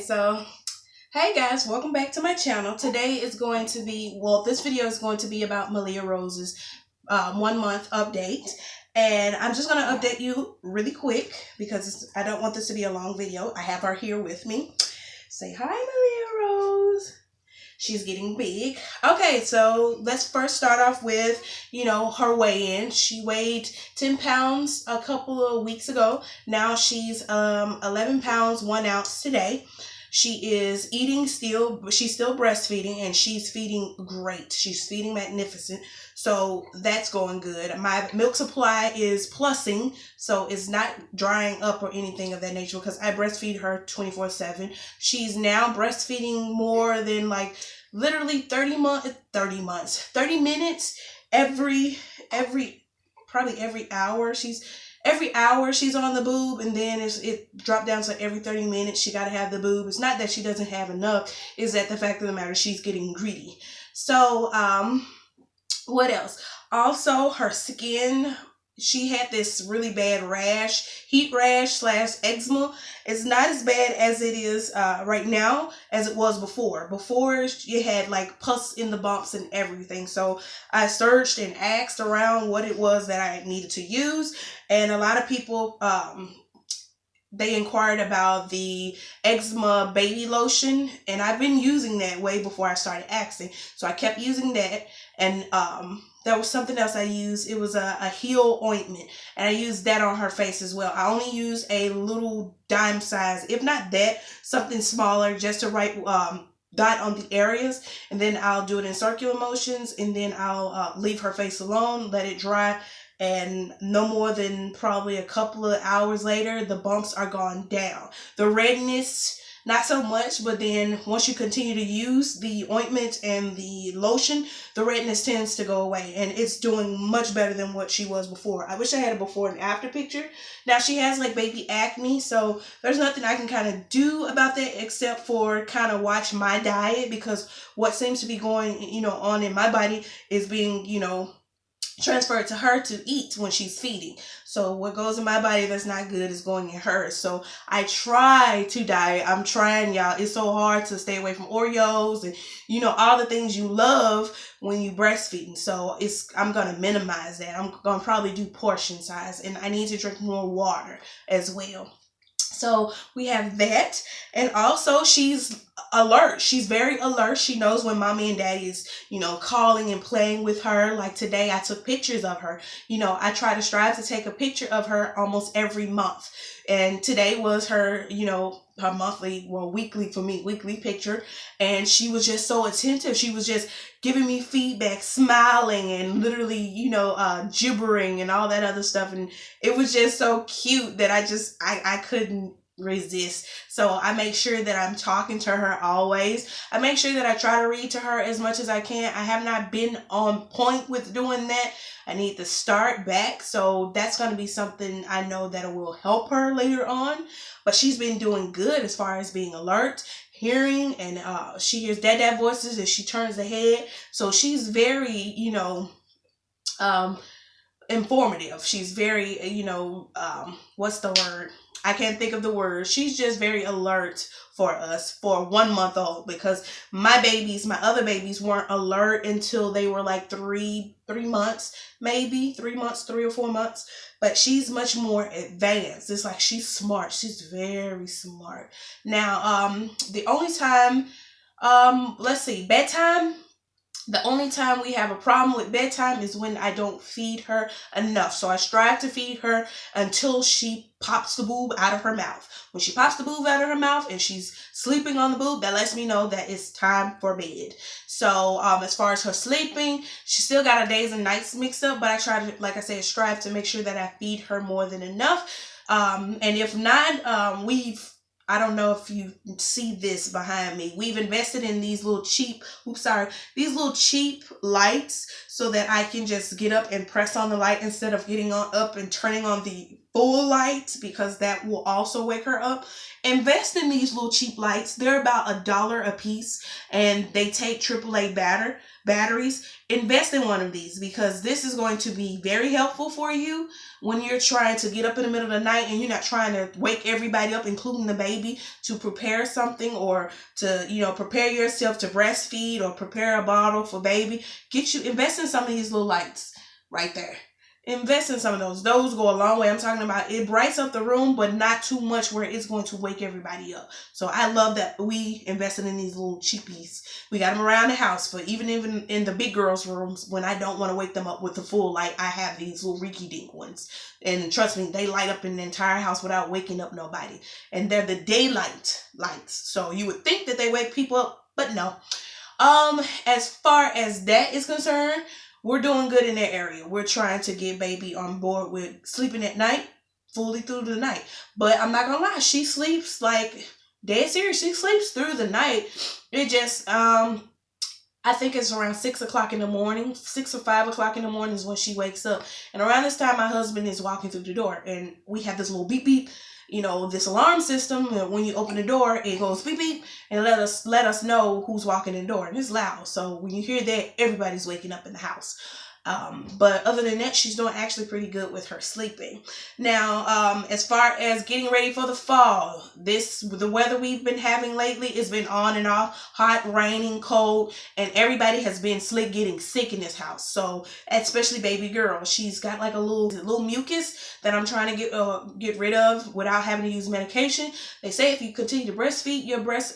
So hey guys, welcome back to my channel. Today is going to be, well, this video is going to be about Malia Rose's 1 month update. And I'm just going to update you really quick because I don't want this to be a long video. I have her here with me. Say hi, Malia Rose. She's getting big. Okay, so let's first start off with, her weigh-in. She weighed 10 pounds a couple of weeks ago. Now she's 11 pounds, 1 ounce today. She is eating still, but she's still breastfeeding, and she's feeding great. She's feeding magnificent. So that's going good. My milk supply is plussing, so it's not drying up or anything of that nature because I breastfeed her 24/7. She's now breastfeeding more than like literally 30 minutes probably every hour. Every hour she's on the boob, and then it dropped down to every 30 minutes she got to have the boob. It's not that she doesn't have enough, is that the fact of the matter, she's getting greedy. So what else? Also, her skin, she had this really bad rash, heat rash / eczema. It's not as bad as it is right now as it was before. Before, you had like pus in the bumps and everything. So I searched and asked around what it was that I needed to use. And a lot of people, they inquired about the eczema baby lotion, and I've been using that way before I started asking. So I kept using that, and there was something else I used. It was a heel ointment, and I used that on her face as well. I only use a little dime size, if not that, something smaller, just to write dot on the areas, and then I'll do it in circular motions, and then I'll leave her face alone, let it dry. And no more than probably a couple of hours later, the bumps are gone down. The redness, not so much, but then once you continue to use the ointment and the lotion, the redness tends to go away, and it's doing much better than what she was before. I wish I had a before and after picture. Now she has like baby acne, so there's nothing I can kind of do about that except for kind of watch my diet, because what seems to be going, on in my body is being, transferred to her to eat when she's feeding. So what goes in my body that's not good is going in hers. So I try to diet. I'm trying, y'all. It's so hard to stay away from Oreos and all the things you love when you breastfeeding. So I'm gonna minimize that. I'm gonna probably do portion size, and I need to drink more water as well. So we have that. And also she's alert. She's very alert. She knows when mommy and daddy is, calling and playing with her. Like today, I took pictures of her. I try to strive to take a picture of her almost every month. And today was her, her monthly, weekly for me, weekly picture. And she was just so attentive. She was just giving me feedback, smiling, and literally, gibbering and all that other stuff. And it was just so cute that I couldn't resist. So I make sure that I'm talking to her always. I make sure that I try to read to her as much as I can. I have not been on point with doing that. I need to start back. So that's going to be something I know that will help her later on. But she's been doing good as far as being alert, hearing, and she hears dad voices as she turns the head. So she's very, informative. She's very, what's the word? I can't think of the word. She's just very alert for us for 1 month old, because my other babies weren't alert until they were like 3 months, maybe 3 months, 3 or 4 months. But she's much more advanced. It's like she's smart. She's very smart. Now, the only time, bedtime. The only time we have a problem with bedtime is when I don't feed her enough. So I strive to feed her until she pops the boob out of her mouth. When she pops the boob out of her mouth and she's sleeping on the boob, that lets me know that it's time for bed. So as far as her sleeping, she still got her days and nights mixed up, but I try to, like I said, strive to make sure that I feed her more than enough. And if not, I don't know if you see this behind me. We've invested in these little cheap lights so that I can just get up and press on the light instead of getting up and turning on the full lights, because that will also wake her up. Invest in these little cheap lights. They're about $1 a piece, and they take AAA batteries, invest in one of these, because this is going to be very helpful for you when you're trying to get up in the middle of the night and you're not trying to wake everybody up, including the baby, to prepare something, or to, you know, prepare yourself to breastfeed or prepare a bottle for baby. Invest in some of these little lights right there. Invest in some of those. Those go a long way. I'm talking about it brights up the room, but not too much where it's going to wake everybody up. So I love that we invested in these little cheapies. We got them around the house, but even in the big girls' rooms, when I don't want to wake them up with the full light, I have these little rinky-dink ones. And trust me, they light up in the entire house without waking up nobody. And they're the daylight lights. So you would think that they wake people up, but no. As far as that is concerned, we're doing good in that area. We're trying to get baby on board with sleeping at night, fully through the night. But I'm not gonna lie, she sleeps like dead serious. She sleeps through the night. It just, I think it's around 6 o'clock in the morning, 6 or 5 o'clock in the morning is when she wakes up. And around this time, my husband is walking through the door, and we have this little beep beep. You know, this alarm system, when you open the door, it goes beep beep and let us know who's walking in the door. And it's loud. So when you hear that, everybody's waking up in the house. But other than that, she's doing actually pretty good with her sleeping. Now, as far as getting ready for the fall, the weather we've been having lately has been on and off, hot, raining, cold, and everybody has been getting sick in this house. So, especially baby girl, she's got like a little mucus that I'm trying to get rid of without having to use medication. They say if you continue to breastfeed, your breast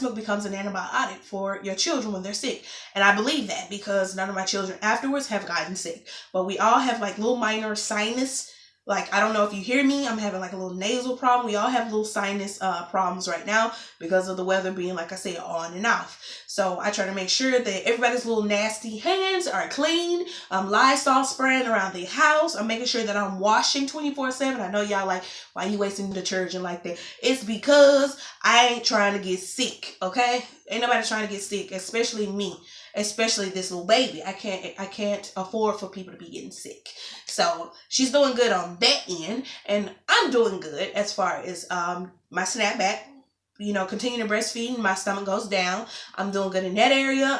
milk becomes an antibiotic for your children when they're sick. And I believe that, because none of my children afterwards have gotten sick. But we all have like little minor sinus, like, I don't know if you hear me, I'm having like a little nasal problem. We all have little sinus problems right now because of the weather being, like I said, on and off. So I try to make sure that everybody's little nasty hands are clean. I'm Lysol spraying around the house. I'm making sure that I'm washing 24/7. I know y'all like, why you wasting detergent like that? It's because I ain't trying to get sick, okay? Ain't nobody trying to get sick, especially me. Especially this little baby. I can't afford for people to be getting sick. So she's doing good on that end, and I'm doing good as far as my snapback. You know, continue to breastfeed, my stomach goes down. I'm doing good in that area.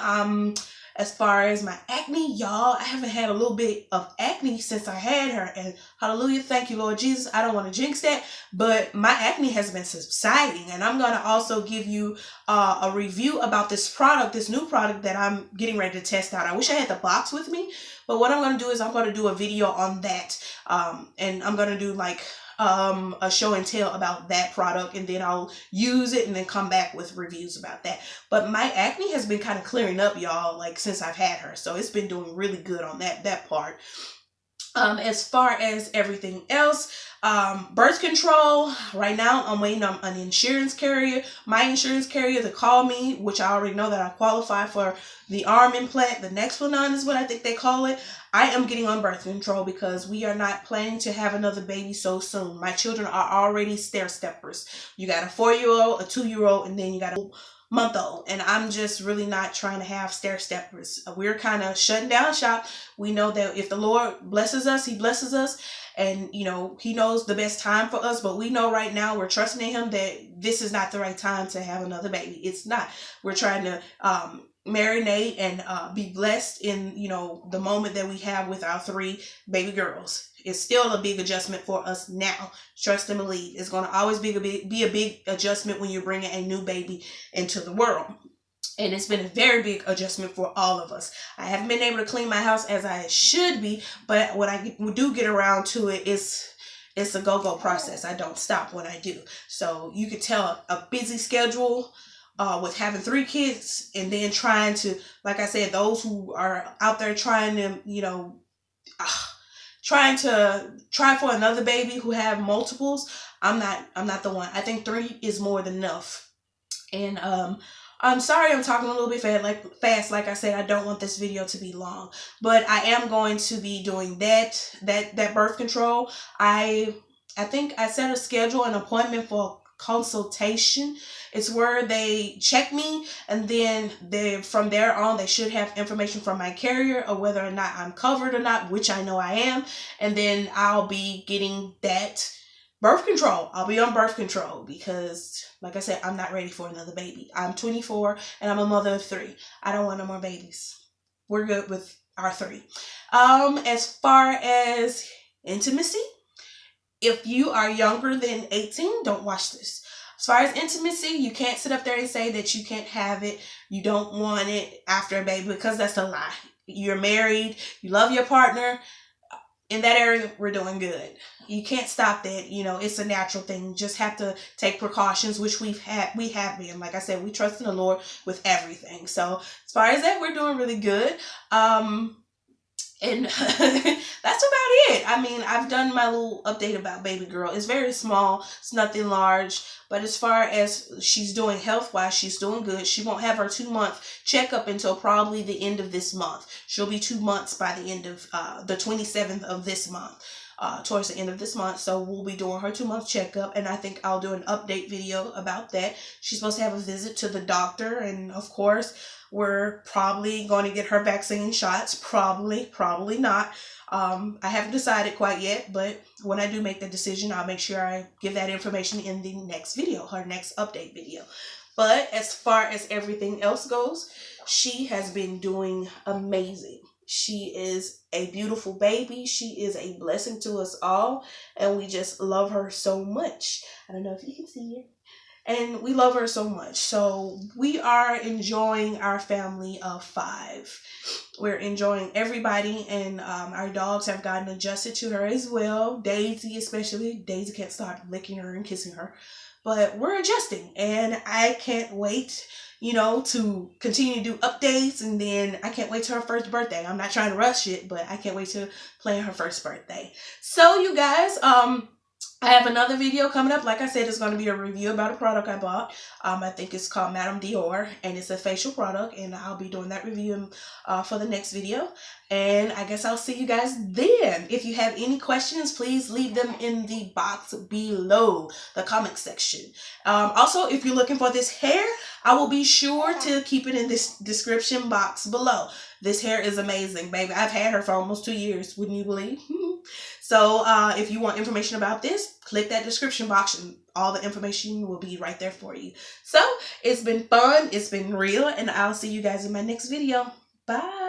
As far as my acne, y'all, I haven't had a little bit of acne since I had her, and hallelujah, thank you, Lord Jesus. I don't want to jinx that, but my acne has been subsiding, and I'm going to also give you a review about this product, this new product that I'm getting ready to test out. I wish I had the box with me, but what I'm going to do is I'm going to do a video on that, and I'm going to do like a show and tell about that product, and then I'll use it and then come back with reviews about that. But my acne has been kind of clearing up, y'all, like since I've had her, so it's been doing really good on that part. As far as everything else, birth control, right now I'm waiting on an insurance carrier, my insurance carrier, to call me, which I already know that I qualify for the arm implant, the Nexplanon is what I think they call it. I am getting on birth control because we are not planning to have another baby so soon. My children are already stair-steppers. You got a 4-year-old, a 2-year-old, and then you got a month-old, and I'm just really not trying to have stair-steppers. We're kind of shutting down shop. We know that if the Lord blesses us, he blesses us, and you know, he knows the best time for us, but we know right now we're trusting in him that this is not the right time to have another baby. It's not. We're trying to marinate and be blessed in, you know, the moment that we have with our 3 baby girls. It's still a big adjustment for us now. Trust and believe. It's going to always be a big adjustment when you're bringing a new baby into the world. And it's been a very big adjustment for all of us. I haven't been able to clean my house as I should be, but when I do get around to it, it's a go-go process. I don't stop when I do. So you could tell a busy schedule with having 3 kids, and then trying to, like I said, those who are out there trying to, you know, try for another baby who have multiples. I'm not the one. I think 3 is more than enough. And I'm sorry I'm talking a little bit fast. Like I said, I don't want this video to be long, but I am going to be doing that birth control. I think I set a schedule, an appointment for consultation. It's where they check me, and then from there on they should have information from my carrier of whether or not I'm covered or not, which I know I am, and then I'll be getting that birth control. I'll be on birth control because, like I said, I'm not ready for another baby. I'm 24 and I'm a mother of 3. I don't want no more babies. we're good with our 3. As far as intimacy, if you are younger than 18, don't watch this. As far as intimacy, you can't sit up there and say that you can't have it, you don't want it after a baby, because that's a lie. You're married, you love your partner. In that area, we're doing good. You can't stop that. You know, it's a natural thing. You just have to take precautions, which we have been. Like I said, we trust in the Lord with everything. So as far as that, we're doing really good. And that's about it. I mean, I've done my little update about baby girl. It's very small. It's nothing large. But as far as she's doing health-wise, she's doing good. She won't have her 2-month checkup until probably the end of this month. She'll be 2 months by the end of the 27th of this month. Towards the end of this month. So we'll be doing her 2-month checkup, and I think I'll do an update video about that. She's supposed to have a visit to the doctor, and of course we're probably going to get her vaccine shots. Probably not. I haven't decided quite yet, but when I do make the decision, I'll make sure I give that information in the next video, her next update video. But as far as everything else goes, she has been doing amazing. She is a beautiful baby. She is a blessing to us all, and we just love her so much. I don't know if you can see her. And we love her so much. So we are enjoying our family of 5. We're enjoying everybody, and our dogs have gotten adjusted to her as well. Daisy especially. Daisy can't stop licking her and kissing her. But we're adjusting, and I can't wait, you know, to continue to do updates, and then I can't wait till her first birthday. I'm not trying to rush it, but I can't wait to plan her first birthday. So you guys, I have another video coming up. Like I said, it's going to be a review about a product I bought. I think it's called Madame Dior, and it's a facial product, and I'll be doing that review for the next video. And I guess I'll see you guys then. If you have any questions, please leave them in the box below, the comment section. Also, if you're looking for this hair, I will be sure to keep it in this description box below. This hair is amazing, baby. I've had her for almost 2 years, wouldn't you believe? So if you want information about this, click that description box and all the information will be right there for you. So it's been fun. It's been real, and I'll see you guys in my next video. Bye.